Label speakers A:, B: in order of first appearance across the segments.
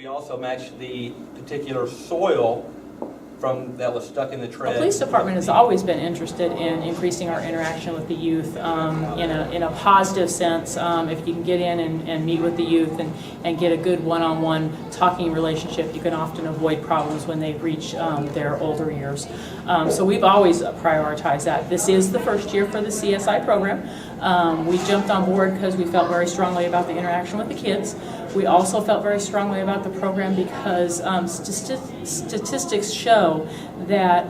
A: We also match the particular soil that was stuck in the tread.
B: The police department has always been interested in increasing our interaction with the youth in a positive sense. If you can get in and meet with the youth and get a good one-on-one talking relationship, you can often avoid problems when they reach their older years. So we've always prioritized that. This is the first year for the CSI program. We jumped on board because we felt very strongly about the interaction with the kids. We also felt very strongly about the program because statistics show that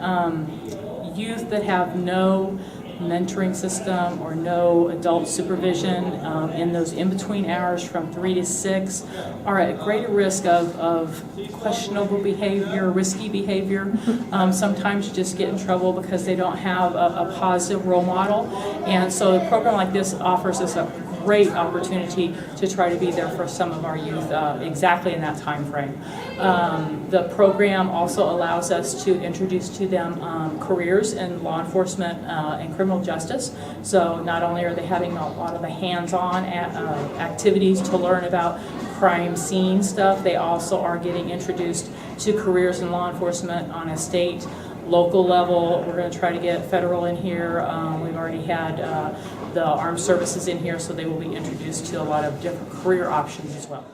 B: youth that have no mentoring system or no adult supervision in those in-between hours from 3 to 6 are at greater risk of questionable behavior, risky behavior. Sometimes you just get in trouble because they don't have a positive role model. And so a program like this offers us a great opportunity to try to be there for some of our youth exactly in that time frame. The program also allows us to introduce to them careers in law enforcement and criminal justice. So not only are they having a lot of the hands-on activities to learn about crime scene stuff, they also are getting introduced to careers in law enforcement on a state, local level. We're going to try to get federal in here. We've already had the armed services in here, so they will be introduced to a lot of different career options as well.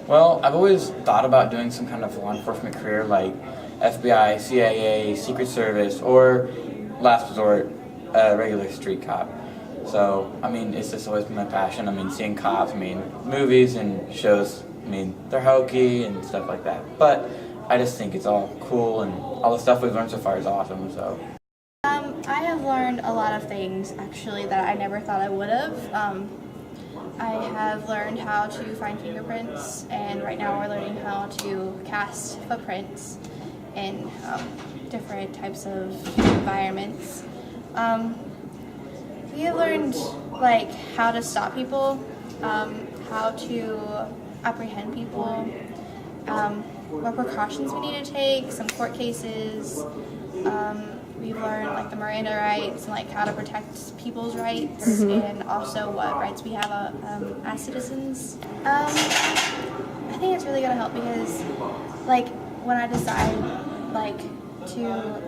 C: Well, I've always thought about doing some kind of law enforcement career like FBI, CIA, Secret Service, or last resort, regular street cop. So, I mean, it's just always been my passion. I mean, seeing cops, I mean, movies and shows, I mean, they're hokey and stuff like that. But I just think it's all cool, and all the stuff we've learned so far is awesome. So,
D: I have learned a lot of things actually that I never thought I would have. I have learned how to find fingerprints, and right now we're learning how to cast footprints in different types of environments. We have learned like how to stop people, how to apprehend people, what precautions we need to take, some court cases. We've learned like the Miranda rights and like how to protect people's rights, and also what rights we have as citizens. I think it's really gonna help because like when I decide like to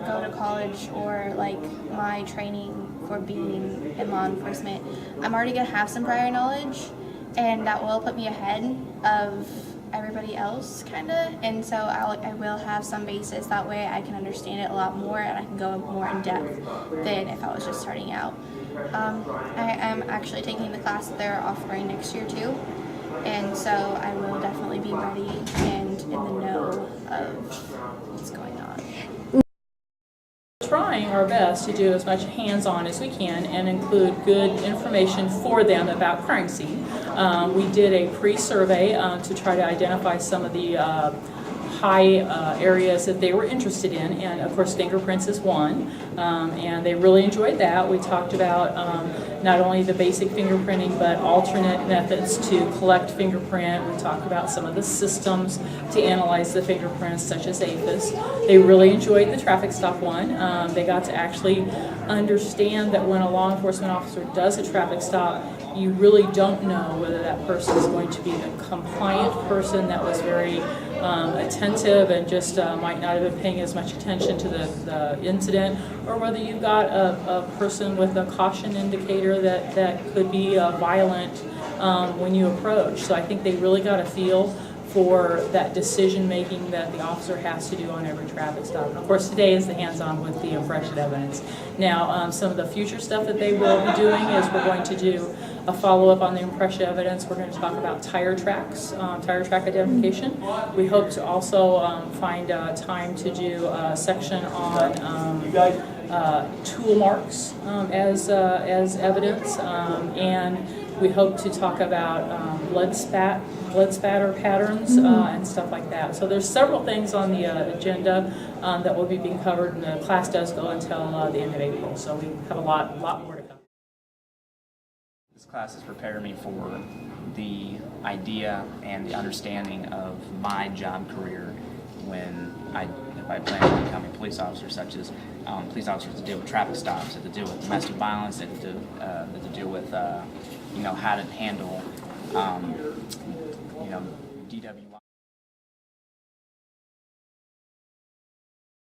D: go to college or like my training for being in law enforcement, I'm already gonna have some prior knowledge, and that will put me ahead of everybody else kinda, and so I will have some basis. That way I can understand it a lot more and I can go more in depth than if I was just starting out. I am actually taking the class that they're offering next year too, and so I will definitely be ready and in the know of what's going on.
B: Trying our best to do as much hands-on as we can and include good information for them about crime scene. We did a pre-survey to try to identify some of the high areas that they were interested in, and of course fingerprints is one, and they really enjoyed that. We talked about not only the basic fingerprinting but alternate methods to collect fingerprint. We talked about some of the systems to analyze the fingerprints such as APHIS. They really enjoyed the traffic stop one. They got to actually understand that when a law enforcement officer does a traffic stop, you really don't know whether that person is going to be a compliant person that was very attentive and just might not have been paying as much attention to the incident, or whether you've got a person with a caution indicator that could be violent when you approach. So I think they really got a feel for that decision making that the officer has to do on every traffic stop. And of course today is the hands-on with the impression evidence. Now some of the future stuff that they will be doing is we're going to do a follow-up on the impression evidence. We're going to talk about tire tracks, tire track identification. We hope to also find time to do a section on tool marks as evidence, and we hope to talk about blood spatter patterns and stuff like that. So there's several things on the agenda that will be being covered, and the class does go until the end of April. So we have a lot more to come.
E: This class has prepared me for the idea and the understanding of my job career if I plan on becoming a police officer, such as police officers to deal with traffic stops, to deal with domestic violence, to deal with how to handle DW.